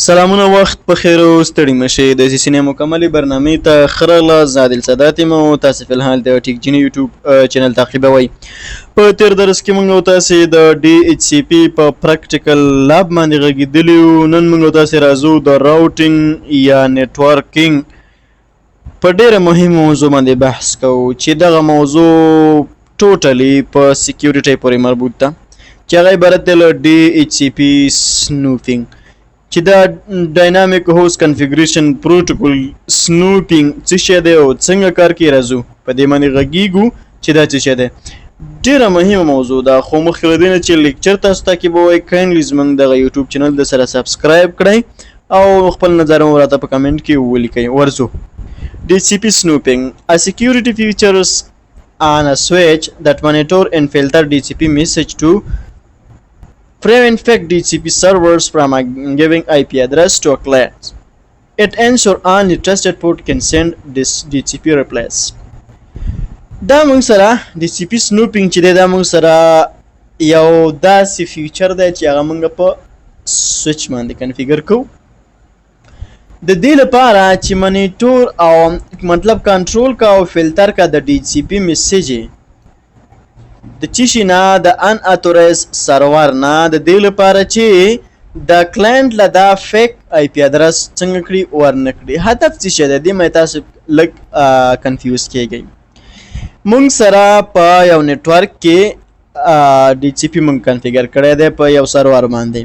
سلامونه وخت په خیر او ستړي مشه د سینې مکملې برنامه ته خرله زادل صدات مو تاسو په حال د ټیک جن یوټیوب چینل تعقیبوي په تیر درس کې موږ تاسو د ډي ایچ سی پی په پریکټیکل لاب باندې غږیدلیو نن موږ تاسو راځو د راوټینګ یا نتورکینګ په ډیره مهمه موضوع باندې بحث کوو چې دغه موضوع ټوټلی په سکیورټي پورې مربوط ده چې هغه عبارت دی له ډي ایچ سی پی سنوپینګ چې دا ډاینامیک هوست کنفیګریشن پروتوکول سنوپینګ څه شی دی او څنګه کار کوي راځو په دې باندې غږیږو چې دا څه شی دی ډیره مهمه موضوع ده خو مخکې له دې نه چې لیکچر تاسو ته کې به وایي کاینلی زموږ دغه یوټیوب چینل د سره سبسکرایب کړئ او خپل نظر مو راته په کمنټ کې ولیکئ ورځو DHCP snooping a security features on a switch that monitor and filter DHCP message to prevent fake DHCP servers from giving IP address to a client. It ensures only trusted port can send this DHCP replies. دا موږ سره DHCP snooping چې دا موږ سره یو داسې فیچر دی چې هغه موږ په سویچ باندې کنفیګر کوو د دې لپاره چې منیټور او مطلب کنټرول کا او فلټر کا د DHCP میسج د چی نه د ان اتورایز سرور نه د دې لپاره چې د کلاینټ له دا فیک آی پی ادرس څنګه کړي ورنکړي هدف څه شي د دې مې تاسو لږ کنفیوز کیږئ مونږ سره په یو نتورک کې ډي سی پی مونږ کنفیګر کړی دی په یو سرور باندې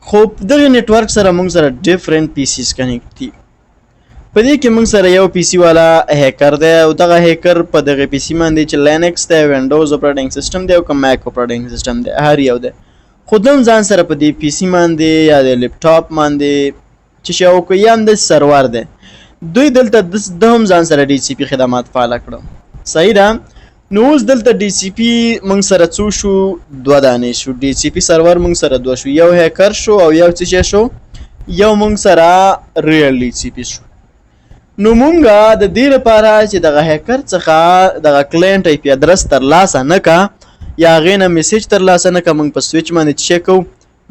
خو دغه نتورک سره مونږ سره ډیفرنٹ پی سیز کنیکټ دي په دې کې موږ سره یو پی سی والا هیکر دی او دغه هیکر په دغه پی سی باندې چې لینکس دی وینډوز اپریټینګ سیستم دی او کوم میک اپریټینګ سیستم دی هر یو دی خو دم ځان سره په دې پی سی باندې یا د لیپټاپ باندې چې شاو کو یم د سرور دی دوی دلته د هم ځان سره ډي سی پی خدمات فعال کړو صحیح ده نو اوس دلته ډي سی پی موږ سره څو شو دوه دانې شو ډي سی پی سرور موږ سره دوه شو یو هیکر شو او یو څه شو یو موږ سره ریل ډي سی پی شو نو مونږه د دې لپاره چې دغه هیکر څخه دغه کلاینټ آی پی ادرس ترلاسه نه کا یا هغې نه میسیج ترلاسه نه کا موږ په سویچ باندې څه کوو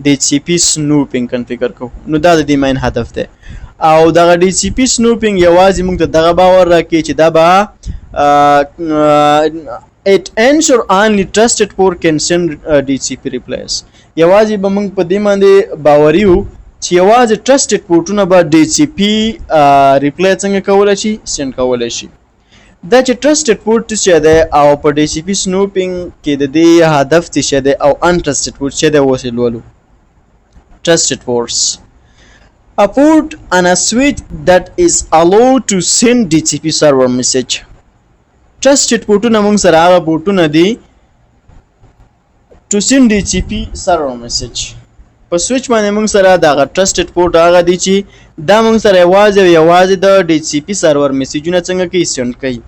ډي سی پی سنوپینګ کنفیګر کوو نو دا د دې مین هدف دی او دغه ډي سی پی سنوپینګ یوازې موږ ته دغه باور راکوي چې دا به it ensure only trusted port can send DHCP replies یوازې به موږ په دې باندې باوري یو چې یوازې ټرسټډ پورټونه به ډي سی پی ریپلای څنګه کولی شي سینډ کولی شي دا چې ټرسټډ پورټ څه دی او په ډي سی پی سنوپینګ کې د دې هدف څه دی او ان ټرسټډ پورټ څه دی اوس یې لولو ټرسټډ پورټس a port on a switch that is allowed to send DHCP server message trusted پورټونه موږ سره هغه پورټونه دي to send DHCP server message په سویچ باندې موږ سره دغه ټرسټډ پورټ هغه دی چې دا موږ سره یوازې د ډي سی پی سرور میسیجونه څنګه کوي سینډ کوي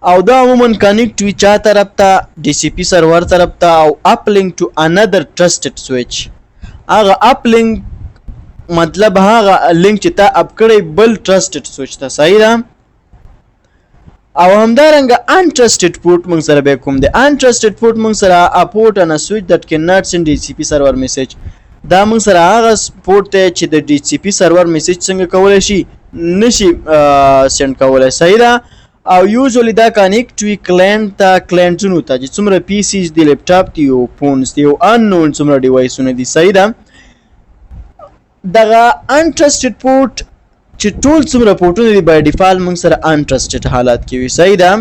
او دا عموما کنیکټ وي چا طرف ته ډي سی پی سرور طرف ته او اپ لینک ټو انذر ټرسټډ سویچ هغه اپ لینک مطلب هغه لینک چې تا اپ کړی بل ټرسټډ سویچ ته صحیح ده او همدارنګه ان ټرسټډ پورټ موږ سره به کوم دی ان ټرسټډ پورټ موږ سره ا پورټ ان ا سویچ دټ کین ناٹ سند ډي سی پی سرور میسج دا موږ سره هغه پورټ ته چې د ډي سی پی سرور میسج څنګه کولای شي نشي سند کولای صحیح ده او یوزولي دا کنیکټ وی کلاینټ ته کلاینټونو ته چې څومره پی سیز دی لیپټاپ دی او فونز دی او ان نون څومره ډیوایسونه دي صحیح ده دغه ان ټرسټډ پورټ چې ټول څومره پورټونه دي بای ډیفالت موږ سره ان ټرسټډ حالات کې وي صحیح ده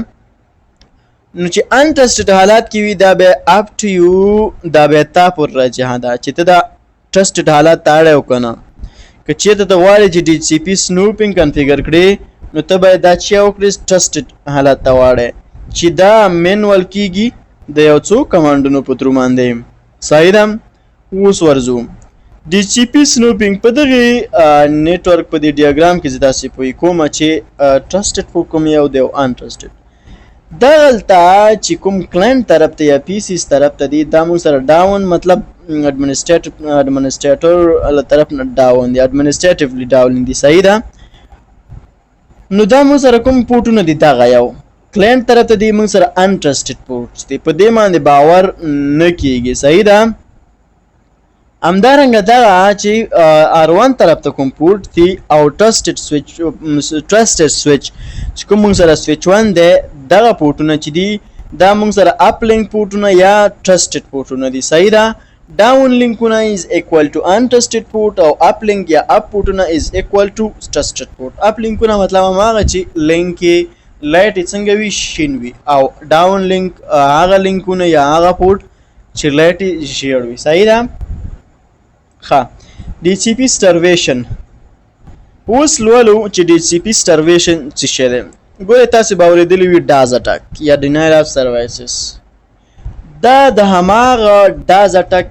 نو چې ان ټرسټډ حالات کې وي دا به اپ ټو یو دا به تا پر راځه دا چې ته دا ټرسټډ حالات تاړه وکنه که چېرته ته غواړې چې ډي سی پی سنوپینګ کنفیګر کړې نو ته باید دا چې وکړې ټرسټډ حالات ته واړې چې دا مینوال کیږي د یو څو کمانډونو په ترو باندې صحیح ده اوس ورځو ډي سی پی سنوپینګ په دغه نیټورک په دې ډیاګرام کې زه داسې پوه کوم چې ټرسټډ پورټ کوم یو دی او ان ټرسټډ دلته چې کوم کلاینټ طرف ته یا پی سیز طرف ته دی دا موږ سره ډاون مطلب اډمنسټریټر له طرف نه ډاون دی اډمنسټریټیولی ډاون دی صحیح ده نو دا موږ سره کوم پورټونه دي دغه یو کلاینټ طرف ته دی موږ سره ان ټرسټډ پورټس دی په دې باندې باور نه کیږي صحیح ده همدارنګه دغه چې R1 طرف ته کوم پورټ دی او ټرسټډ سویچ چې کوم موږ سره سویچ 1 دی دغه پورټونه چې دي دا موږ سره اپ لینک پورټونه یا ټرسټډ پورټونه دي. صحیح ده. ډاون لینکونه از ایکوال ټو انټرسټډ پورټ او اپ لینک یا اپ پورټونه از ایکوال ټو ټرسټډ پورټ. اپ لینکونه مطلب هغه چې لینک کې لایټ څنګه وي شین وي او ډاون لینک هغه لینکونه یا هغه پورټ چې لایټ ژیړ وي. صحیح ده. ښه DHCP سټرویشن اوس لولو چې DHCP سټرویشن څه شی دی. ګوره تاسو به اورېدلی وي ډاز اټک یا ډینایل اف سرویسز. دا د هماغه ډاز اټک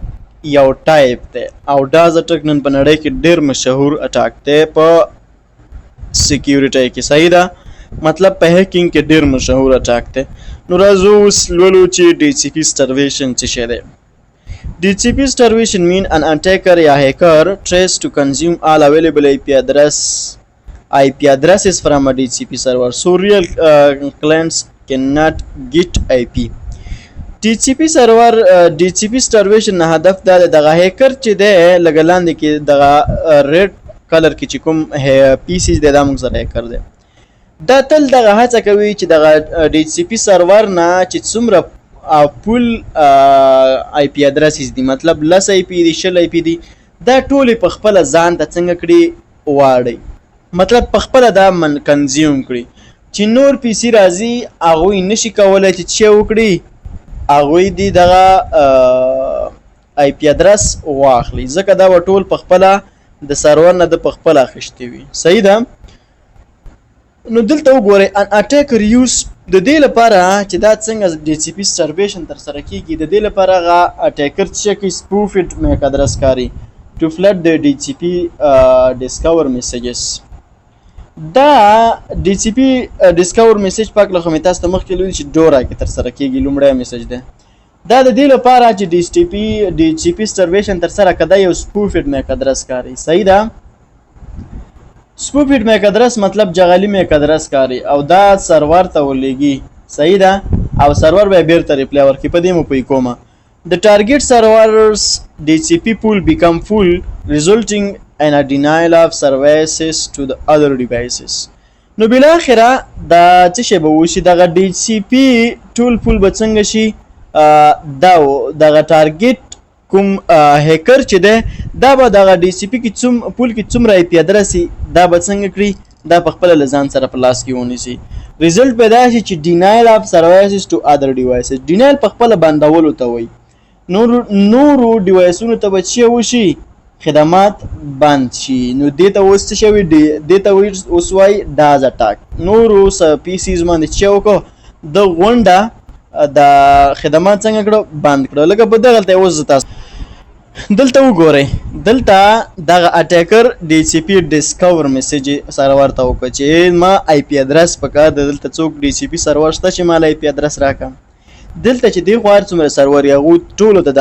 یو ټایپ دی او ډاز اټک نن په نړۍ کې ډېر مشهور اټاک دی په سکیورټۍ کې. صحیح ده. مطلب په هیکینګ کې ډېر مشهور اټاک دی. نو راځو اوس لولو چې DHCP سټرویشن څه شی دی. DHCP starvation mean an attacker या hacker tries to consume all available IP addresses from a DHCP server, so real clients cannot get IP. DHCP starvation نه هدف دا دغه هیکر چې دی لږ لاندې کې دغه ریډ کلر کې چې کوم پیسز دی دا موږ سره هیکر دی. دا تل دغه هڅه کوي چې دغه DHCP سرور نه چې څومره پول آی پی ادرسز دي مطلب لس آی پی دي شل آی پی دي دا ټول په خپل ځان ته څنګه کړي واړي مطلب په خپل دا من کنزیوم کړي چې نور پی سی راځي هغه نشي کولای چې وکړي هغه دي دغه آی پی ادرس واخلي ځکه دا ټول په خپل د سرور نه د په خپل اخیشتي وي. صحیح ده. نو دلته وګورئ ان اټیکر یوز د دې لپاره چې دا څنګه DHCP سټرویشن تر سره کیږي د دې لپاره هغه اټیکر چې کوي سپوفډ میک ادرس کاری ټو فلډ د DHCP ډیسکور میسیجز. دا DHCP ډیسکور میسیج پاک له خو تاسو ته مخکې لوي چې ډورا کې تر سره کیږي لومړی میسیج ده. دا د دې لپاره چې DHCP سټرویشن تر سره کده یو سپوفډ میک ادرس کاری. صحیح ده. سپوفډ میک ادرس مطلب جغلی میک ادرس کاری او دا سرور ته ولېږي. صحیح ده. او سرور به بیرته ریپلای ورکړي په دې مو پوه کومه. The target server's DHCP pool become full resulting in a denial of services to the other devices. نو بالاخره دا څه شی به وشي دغه DHCP ټول پول به څنګه شي دغه ټارګټ کوم هیکر چې ده دا به دغه DHCP کې پول کې څومره آی پی ادرس دا به څنګه کړي دا په خپل لزان سره په لاس کې ونیسي. ریزلټ پیدا شي چې ډینایل اف سرویسز ټو ادر ډیوایسز. ډینایل په خپل بندولو ته وایي نورو ډیوایسونو ته به څه وشي خدمات بند شي. نو دې ته اوس څه شوي دې ته اوس وایي ډاز اټاک. نورو پی سیز باندې چې وکړو د غونډه د خدمات څنګه کړو بند کړو لکه په دغلته اوس تاسو دلته وګورئ دلته دغه اټیکر DHCP ډیسکور میسیج سرور ته وکړي چې ما آی پی ادرس پکار دلته څوک DHCP سرور شته چې مال آی پی ادرس راکړم دلته چې دی خوار څومره سرور یغو ټولو ته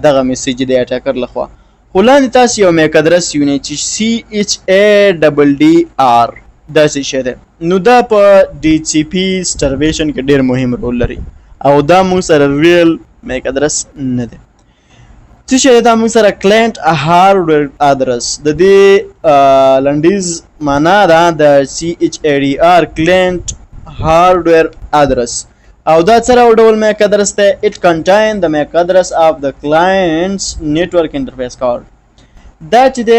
دغه میسیج دی اټیکر لخوا خو لاندې تاسو یو میک ادرس یونی چې CHADDR دا څه شی دی. نو دا په DHCP سټرویشن کې ډیر مهم رول لري او دا موږ سره ریل میک ادرس نه دی. څه شی دا موږ سره کلاینټ هارډویر ادرس د دې لنډیز معنا ده د CHADDR کلاینټ هارډویر ادرس او دا څه ډول میک ادرس ده. it contain the MAC address of the client's network interface card. دا چې د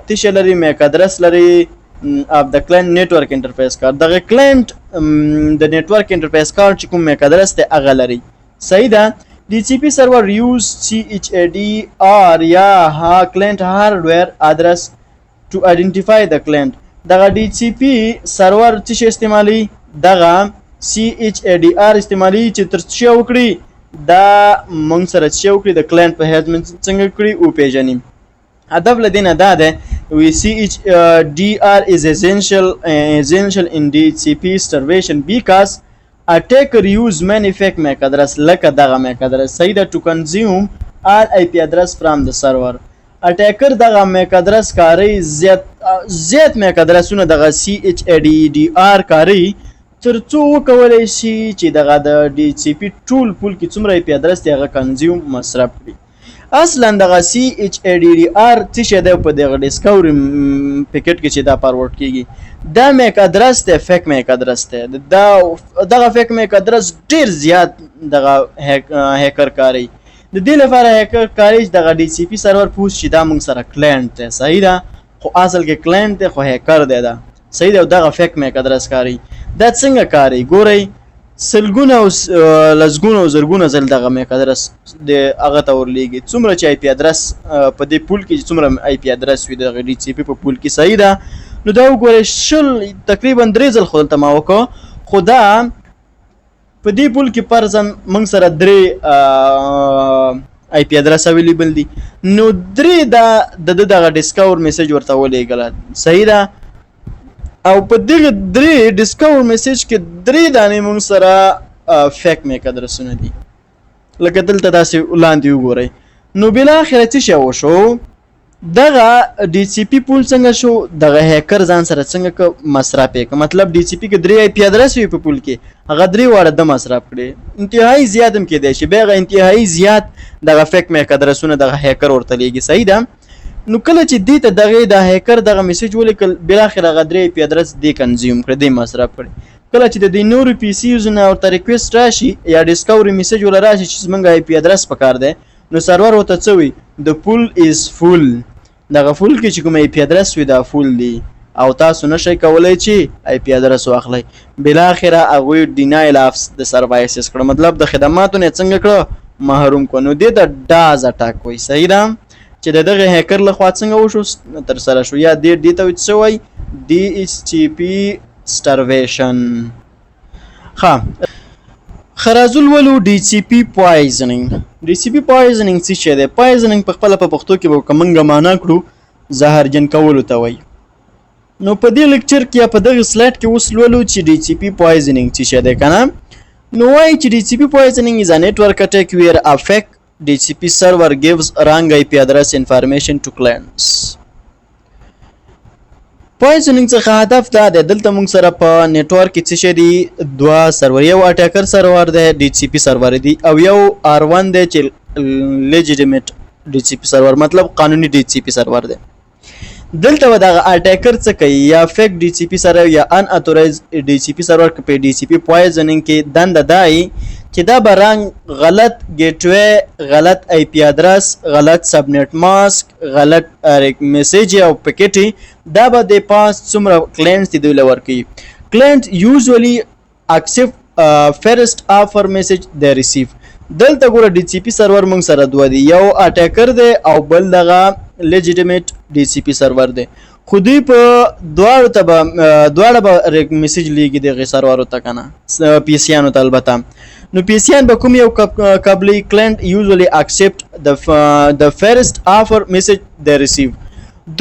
تشه لري میک ادرس لري of the client network interface card دغه client د network interface card چې کوم میک ادرس ده هغه لري. صحیح ده. DHCP server use CHADDR یا client hardware address to identify the client. دغه DHCP server څه استعمالي دغه CHADDR استعمالي چې تر څه وکړي دا موږ سره څه وکړي د client په هیڅ څنګه کړی او پیژنیم. هدف لدينا دا ده we CHADDR is essential in DHCP starvation because attacker use many fake MAC address like دغه MAC address. صحیح ده. to consume all IP address from the server. attacker دغه MAC address کاری زیات MAC addressونه دغه CHADDR کاری تر څو وکولای شي چې دغه د DHCP ټول پول کې څومره IP address دی هغه کنزیوم مصرف کړي. اصلا دغه CHADDR څه شی دی په دغه ډیسکوري پیکټ کې چې دا فارورډ کیږي دا میک ادرس دی فیک میک ادرس دی دغه فیک میک ادرس ډیر زیات دغه هیکر کاری د دې لپاره هیکر کاری دغه DHCP سرور پوس چې دا موږ سره کلاینټ دی صحیح ده خو اصل کې کلاینټ دی خو هیکر دی دا صحیح دی دغه فیک میک ادرس کاری دا څنګه کاری ګورئ سلګونه او لزګونه او زرګونه ځل دغه میک ادرس د هغه ته ورلیږي څومره چې IP ادرس په دې پول کې څومره IP ادرس وي د DHCP په پول کې صحیح ده نو دا وګورئ شل تقریبا 3 ځل خو دلته ما وکړو خو دا په دې پول کې فرضاً موږ سره 3 IP ادرس اویلیبل دي نو 3 دغه ډیسکور میسج ورته ولېږله صحیح ده او په دغه 3 ډیسکور میسج کې 3 دانې موږ سره فیک میک ادرسونه دي لکه دلته داسې وړاندې وګورئ نو بالاخره څه شی وشو دغه DHCP پول څنګه شو دغه هیکر ځان سره څنګه مصرف کړ مطلب DHCP کې 3 IP ادرس وي په پول کې هغه 3 واړه د مصرف کړي انتهایی زیات هم کېدای شي بیا انتهایی زیات دغه فیک میک ادرسونه دغه هیکر ورته لیږي صحیح ده نو کله چې دې ته دغه د هیکر دغه میسج ولیکل بالاخره هغه 3 IP ادرس دی کنزیوم کړ دی مصرف کړ کله چې د نورو PC یوزونه او ریکوست راشي یا ډیسکوري میسج ول راشي چې زمونږ IP ادرس پکار دی نو سرور وته څه وي د پول از فول دغه فول کې چې کوم IP ادرس وي دا فول دی او تاسو نشئ کولای چې IP ادرس واخلئ بالاخره هغه ډینایل اف د سروایسز کړ مطلب د خدماتو نه څنګه کړ محروم کو نو د ډاز اٹاک وي صحیح ده چې دغه هیکر له خوا څنګه وشو تر سره شو یا دې ته څه وای DHCP starvation ها خرازول ولو DHCP poisoning څه شی دی poisoning په خپل په پښتو کې به کومنګ معنا کړو زهرجن کول ته وای نو په دې لیکچر کې په دغه سلایډ کې اوس ولو چې DHCP poisoning څه شی دی کنه نو وای چې DHCP poisoning is a network attack where a fake DHCP server gives wrong IP address information to clients. Poisoning څخه هدف دا د دلته موږ سره په نیټورک کې څه شي دي دوا سرور یو اټیکر سرور دی DHCP سرور دی او یو R1 دی چې legitimate DHCP سرور مطلب قانوني DHCP سرور دی دلته ودغه اټیکر څه کوي یا فیک DHCP سرور یا ان اتورایزد DHCP سرور کې په DHCP poisoning کې دند دای چې دا برنګ غلط ګیټ وی غلط IP ادرس غلط سبنیټ ماسک غلط میسج او پکټي دا به د پاس څومره کلاینټس دی لور کوي کلاینټ یوزولی اکسپټ فرست افر میسج دی ریسیو دلته ګوره DHCP سرور موږ سره دوه دی یو اټیکر دی او بل دغه لیجیټیمیټ DHCP سرور دی خو دوی په دواړه به میسج لیږي دغه سرورو ته کنه PC انو ته البته نو PC به کوم یو قبلی کلاینټ یوزولی اکسپټ the first offer message they receive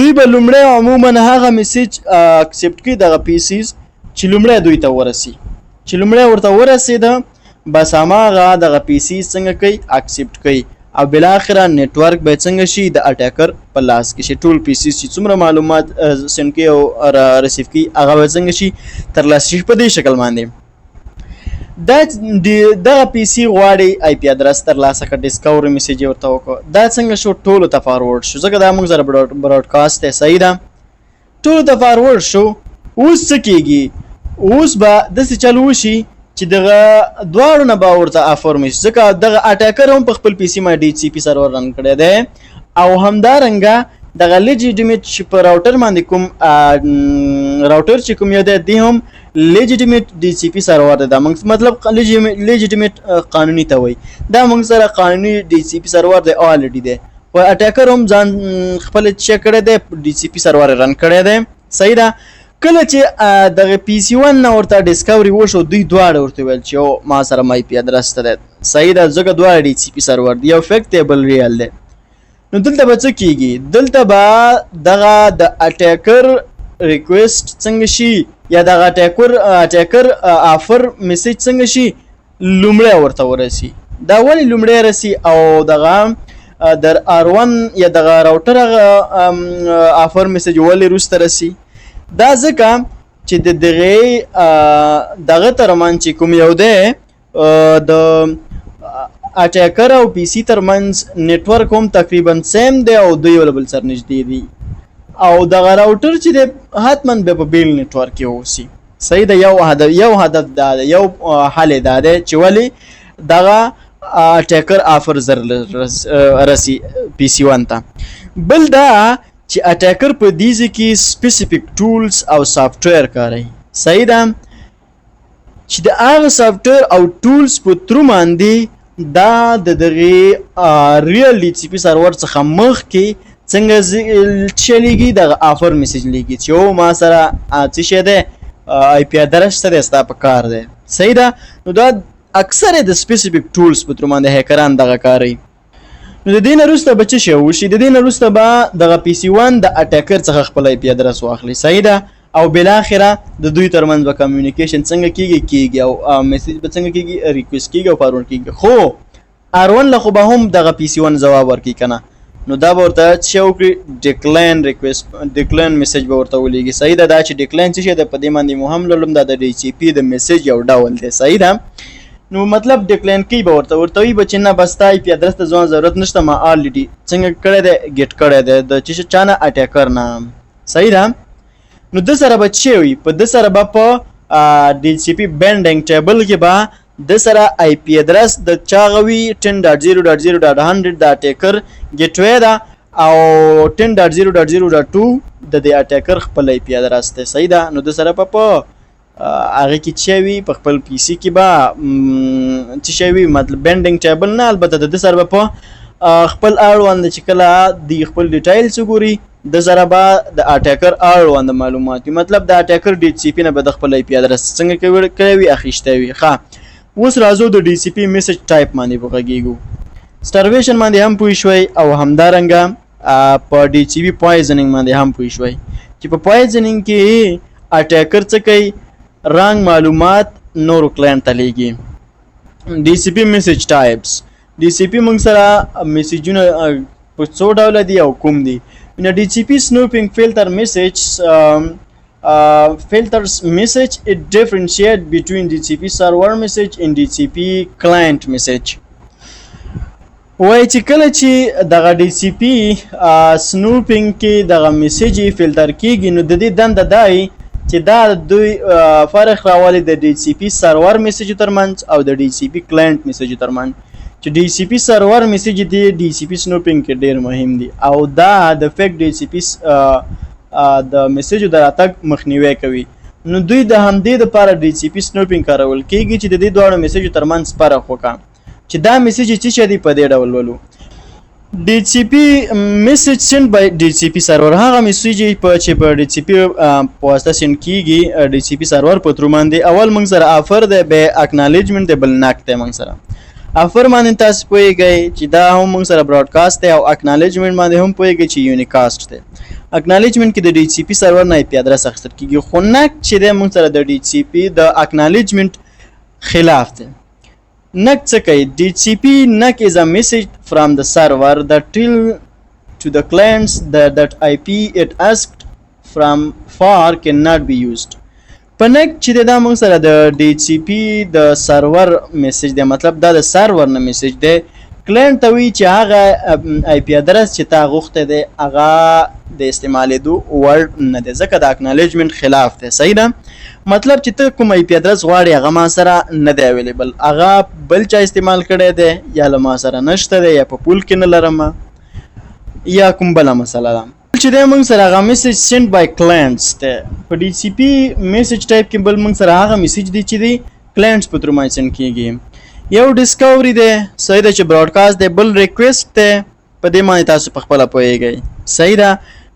دوی به لومړی عموما هغه میسج اکسپټ کوي دغه PCs چې لومړی دوی ته ورسي چې لومړی ورته ورسېده بس هماغه دغه PC څنګه کوي اکسپټ کوي او بالاخره نیټورک به څنګه شي د اټیکر په لاس کې شي ټول PCs چې څومره معلومات سند کوي او رسیو کوي هغه به څنګه شي ترلاسه شي په دې شکل باندې دغه PC غواړي IP ادرس ترلاسه کړي ډیسکوري میسج ورته وکړه دا څنګه شو ټولو ته فارورډ شو ځکه دا موږ سره براډکاسټ دی صحیح ده ټولو ته فارورډ شو اوس څه کېږي اوس به داسې چل وشي چې دغه دواړو نه به ورته افر میسج ځکه دغه اټیکر هم په خپل PC ما DHCP سرور رن کړی دی او همدارنګه دغه لیجیټیمیټ چې په راوټر باندې کوم راوټر چې کوم یو دی هم لیجیټیمیټ DHCP سرور دی دا مطلب لیجیټیمیټ قانوني ته وایي دا موږ سره قانوني DHCP سرور دی الریډي دی په اټیکر هم ځان خپل چیک کړی دی DHCP سرور رن کړی دی صحیح ده کله چې دغه PC1 نه ورته ډیسکوري وشو دوی دواړه ورته ویل چې ما سره IP ادرس ته دی صحیح ده ځکه دواړه DHCP سرور دی یو فیک دی بل ریال دی نو دلته به څه کېږي دلته به دغه د اټیکر ریکویسټ څنګه شي یا دغه اټیکر افر میسج څنګه شي لومړی ورته ورسي دا ولې لومړی رسي او دغه در R1 یا دغه راوټر افر میسج ولې وروسته رسي دا ځکه چې د دغه ترمان چې کوم یو دی د اټیکر او پی سی ترمنځ نیټورک هم تقریبا سیم دی او دوی ول بل سره نږدې دي او دغه راوټر چې دی حتما به په بیل نیټورک کې اوسي. صحیح ده. یو هدف دا ده، یو حل دا ده چې ولې دغه اټیکر آفر زر رسی پی سی 1 ته. بل دا چې اټیکر په دیزه کې سپیسیفیک ټولز او سافټویر کاروي. صحیح ده چې د هغه سافټویر او ټولز په ترو باندې دا د دغه ریل ډي سی پی سرور څخه مخکې څنګه چلیږي دغه آفر میسج لیږي چې او ما سره څه شی دی آی پی ادرس ته ستا په کار دی. صحیح ده. نو دا اکثر د سپیسیفیک ټولز په تر باندې هیکران دغه کاروي. نو د دې نه وروسته به څه شی وشي؟ د دې نه وروسته به دغه پی سی 1 د اټیکر څخه خپل آی پی ادرس واخلي. صحیح ده. او بالاخره د دوی ترمنځ به کمیونیکیشن څنګه کیږي او میسج به څنګه کیږي، ریکوست کیږي او فارورډ کیږي. خو ار1 له خو به هم دغه پی سی 1 جواب ورکړي کنه، نو دا به ورته څه وکړي؟ ډیکلاین ریکوست، ډیکلاین میسج به ورته ولېږي. صحیح ده. دا چې ډیکلاین څه شی ده په دې باندې مو هم لولم، دا د ډي سی پی د میسج یو ډول دی. صحیح ده. نو مطلب ډیکلاین کی به ورته وي به چې نه بس تا آی پی ادرس ته ځوان ضرورت نشته، ما الریډي څنګه کړی دی ګیټ کړی دی د چې چانه اټیکر نه. صحیح ده. نو د سره به څه وي؟ په د سره به په ډي سی پی بینډینګ ټیبل کې به د سره آی پی ادرس د چاغوي 10.0.0.100 د اټیکر ګیټوی ده او 10.0.0.2 د دې اټیکر خپل آی پی ادرس ده. صحیح ده. نو د سره په هغه کې څه وي؟ په خپل پی سی کې به څه وي؟ مطلب بینډینګ ټیبل نه، البته د سره په خپل اړوند چې کله د خپل ډیټیلز وګوري د سره به د اټیکر اړوند معلومات، مطلب د اټیکر ډي سی پی نه به د خپل آی پی ادرس څنګه کوي اخیسته وي. ښه اوس راځو د ډي سی پی میسج ټایپ باندې وغږیږو. سټارویشن باندې هم پوه شوي او همدارنګه په ډي سی پی پوایزنینګ باندې هم پوه شوي چې په پوایزنینګ کې اټیکر څه کوي؟ رنګ معلومات نورو کلاینټ ته لیږي. ډي سی پی میسج ټایپس. ډي سی پی موږ سره میسجونه په څو ډوله دي او کوم دي؟ In a DCP snooping filter message filters message, it differentiates between DCP server message and DCP client message. وای چې کله چې دغه DCP snooping کې دغه میسج فلټر کیږي نو د دې دنده دای چې دا دوی فرق راولي د DCP server message ترمنځ او د DCP client message ترمنځ. چې ډي سی پی سرور میسج دی ډي سی پی سنوپینګ کې ډیر مهم دی او دا د فیک ډي سی پی د میسج د راتګ مخنیوي کوي. نو دوی د همدې لپاره ډي سی پی سنوپینګ کارول کیږي چې د دې دوه میسج ترمنځ فرق وکړي چې دا میسج چې دی په دې ډول ولو. ډي سی پی میسج سند بای ډي سی پی سرور هغه میسج چې په ډي سی پی په واسطه سند کیږي ډي سی پی سرور په تر باندې اول موږ سره افر دی به اکنالجمنت دی بل ناک دی موږ سره افر باندې تاسو پوهیږئ چې دا هم موږ سره براډکاسټ دی او اکنالجمنت باندې هم پوهیږئ چې یونیکاسټ دی. اکنالجمنت کې د ډي سی پی سرور نه آی پی ادرس اخیستل کیږي خو نک چې دی موږ سره د ډي سی پی د اکنالجمنت خلاف دی. نک څه کوي؟ ډي سی پی نک is a message from the server that tell to the clients that IP it asked from for cannot be used. پنک چې دا موږ سره د ډي سی پی د سرور میسج دی، مطلب دا د سرور نه میسج دی کلاینټ ته وی چې هغه آی پی ادرس چې تا غوښته دی هغه د استعمالېدو وړ نه دی ځکه د اکنالجمنت خلاف دی. صحیح ده. مطلب چې ته کوم آی پی ادرس غواړې هغه ما سره نه دی اویلیبل، هغه بل چا استعمال کړی دی یا له ما سره نشته دی یا په پول کې نه لرم یا کوم بله مسله ده. چې دا موږ سره هغه میسج سند بای کلاینټس ته په ډي سی پی میسج ټایپ کې بل موږ سره هغه میسج دی چې دی کلاینټس په تر باندې سند کیږي. یو ډیسکوري دی، صحیح ده، چې براډکاسټ دی، بل ریکویسټ دی، په دې باندې تاسو په خپله پوهیږئ. صحیح ده.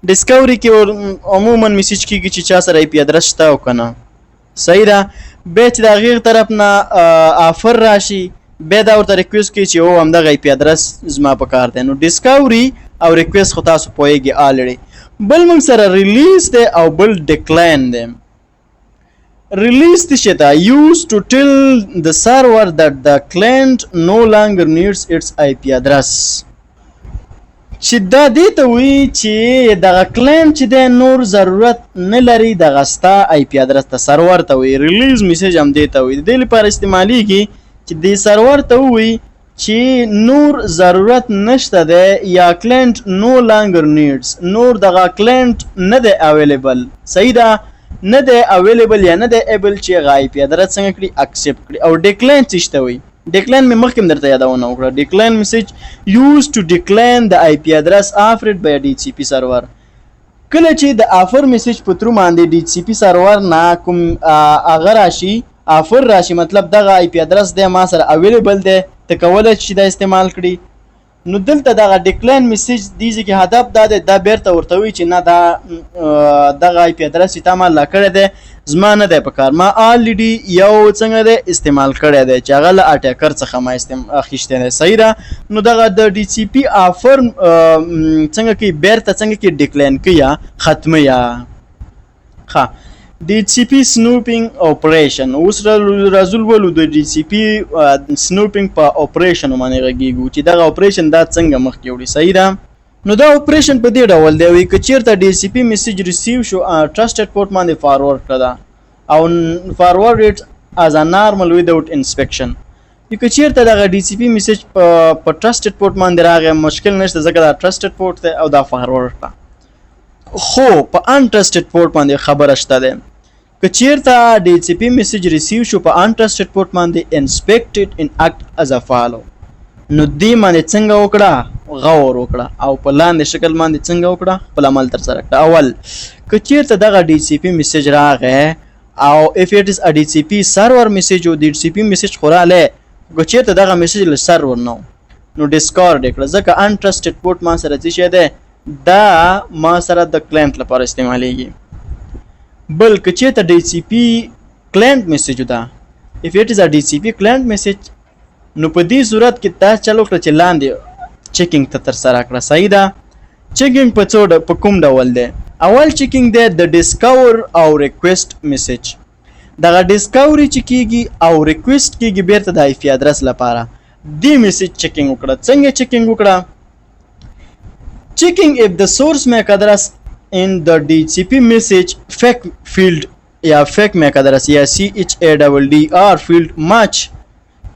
ډیسکوري کې عموما میسج کیږي چې چا سره آی پی ادرس شته او کنه. صحیح ده. بیا چې د هغې طرف نه آفر راشي بیا دا ورته ریکویسټ کوي چې او همدغه آی پی ادرس زما په کار دی. نو ډیسکوري او ریکویسټ خو تاسو پوهیږئ آلریډي. بل موږ سره ریلیز دی او بل ډیکلاین دی. Release the shita used to tell the server that the client no longer needs its IP address. چې دا دې ته وایي چې دغه کلاینټ چې دی نور ضرورت نه لري دغه ستا آی پی ادرس ته سرور ته وایي. ریلیز میسج هم دې ته وایي. د دې لپاره استعمالیږي چې دې سرور ته ووایي چې نور ضرورت نشته ده یا کلاینټ نو لانګر نیډز نور دغه کلاینټ نه دی اویلیبل صحیح ده نه دی اویلیبل یا نه دی ایبل چې هغه آی پی ادرس څنګه کړي اکسپټ کړي. او ډیکلاین څه شته وي ډیکلاین مې مخکې درته یادونه وکړه ډیکلاین میسج یوز ټو ډیکلاین د آی پی ادرس آفرډ بای ډي سی پی سرور. کله چې د آفر میسج په ترو باندې ډي سی پی سرور نه کوم هغه راشي آفر راشي مطلب دغه آی پی ادرس دی ما سره اویلیبل دی ته کولی شي دا استعمال کړي. نو دلته دغه ډیکلاین میسج دی چې هدف دا دی دا بیرته ورته وي چې نه دا دغه آی پی ادرس چې تا ما لا کړی دی زما نه دی په کار ما الریډي یو څنګه دی استعمال کړی دی چې هغه له اټیکر څخه ما اخیستی دی صحیح ده. نو دغه د ډي سی پی آفر څنګه کوي بیرته څنګه کوي ډیکلاین کوي یا ختمه یا ښه ډي سی پی سنوپینګ اپریشن. اوس راځو ولو د ډي سی پی سنوپینګ په اپریشن باندې غږیږو چې دغه اپریشن دا څنګه مخکې وړي صحیح ده. نو دا اپریشن په دې ډول دی که چیرته ډي سی پی میسج ریسیو شو ټرسټډ پورټ باندې فارورډ کړه او فارورډ اټ از ا نارمل ویداوت انسپیکشن. که چیرته دغه ډي سی پی میسج په ټرسټډ پورټ باندې راغی مشکل نشته ځکه دا ټرسټډ پورټ دی او دا فارورډ کړه. خو په ان ټرسټډ پورټ باندې خبره شته ده که چیرته ډي سی پی میسج ریسیو شو په ان ټرسټډ پورټ باندې انسپیکټډ ان اکټ از ا فالو نو دې باندې څنګه وکړه غور وکړه او په لاندې شکل باندې څنګه وکړه خپل عمل تر سره کړه. اول که چیرته دغه ډي سی پی میسج راغی او if it is a DCP server message او DCP میسج خوراله که چیرته دغه میسج له سرور نو ډیسکارډ کړه ځکه ان ټرسټډ پورټ ما سره څه شی ده دا ما سره د کلاینټ لپاره استعمالیږي. بل که چیرته ډي سی پی کلاینټ میسج ده if it is a DCP client message نو په دې صورت کې تاسو چلو کړئ چې لاندې چیکینګ ته تر سره کړه صحیح ده. چیکینګ په کوم ډول دی اول چیکینګ دی د ډیسکاور او ریکویسټ میسج. دغه ډیسکاوري چې کیږي او ریکویسټ کیږي بیرته د آی پی ادرس لپاره دی میسج چیکینګ وکړه. څنګه چیکینګ وکړه checking if the source MAC address in the DCP message fake field یا fake MAC address یا CHADDR field match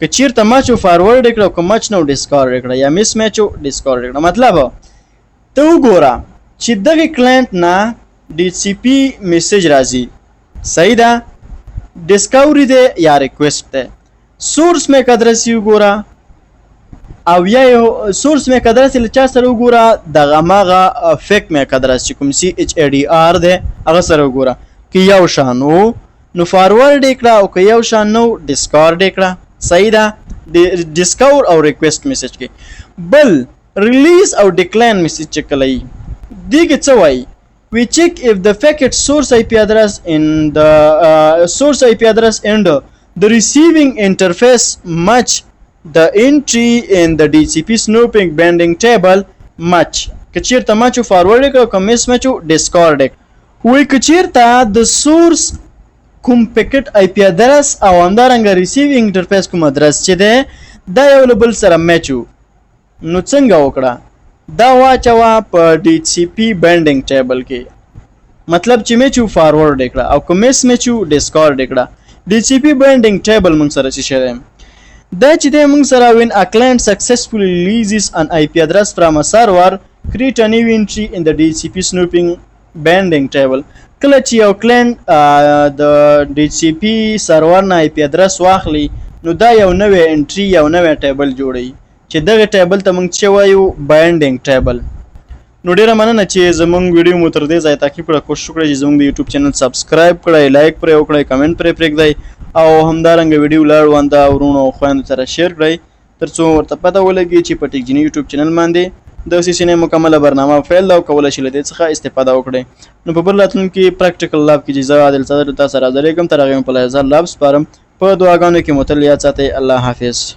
که چیرته match فارورډ کړو که match نو ډیسکارډ کړو یا مس میچ ډیسکارډ کړو مطلب ته وګوره چې دغه کلاینټ نه DCP میسج راځي صحیح ده ډیسکاوري ده یا ریکویسټ ده سورس MAC address وګوره او یا یو سورس میک ادرس له چا سره وګوره دغه ماغه فیک میک ادرس چې کوم CHADR ده هغه سره وګوره که یو شانو نو فارورډ کړه او که یو شان نو ډیسکارډ کړه صحیح ده ډیسکاور او ریکویسټ میسج کې. بل ریلیز او ډیکلاین میسج چې کله دیګه څه وایي we check if the packet source IP address in the source IP address and the receiving interface match the entry in the DCP snooping binding table match. که چیرته match فارورډ کړو که مس match ډیسکارډ وای که چیرته د سورس کوم پکټ آی پی ادرس او همدارنګه ریسیوینګ انټرفیس کوم ادرس چې ده دا یو له بل سره میچ نو څنګه وکړه دا واچوه په ډي سی پی بینډینګ ټیبل کې مطلب چې میچ فارورډ کړه او که مس میچ ډیسکارډ کړه ډي سی پی بینډینګ ټیبل موږ سره څه شي دا چې د موږ سره when a client successfully releases an IP address from a server create a new entry in the DCP snooping binding table. کله چې یو کلاینټ د DCP سرور نه IP address واخلي نو دا یو نوې انټری یو نوې ټیبل جوړي چې دغه ټیبل ته موږ چې وایو بایندینګ ټیبل. نو ډیره مننه چې زموږ ویډیو مو تر دې ځای تعقیب کړه کوشش وکړئ چې زموږ د یوټیوب چینل سبسکرایب کړئ لایک پرې وکړئ کمنټ پرې پرېږدئ او همدارنګه ویډیو لاړ وانده ورونو او خویندو سره شیر کړئ ترڅو ورته پته ولګي چې په ټیکنالوژي یوټیوب چینل باندې د سیسینې مکمله برنامه فعال او کولای شئ له دې څخه استفاده وکړئ. نو په بل راتلونکي پریکټیکل لاب کې چې زه عادل صدر تاسو سره حاضر یم تر هغه په لحاظ لاب سپارم په دعاګانو کې متل یاد ساتئ. الله حافظ.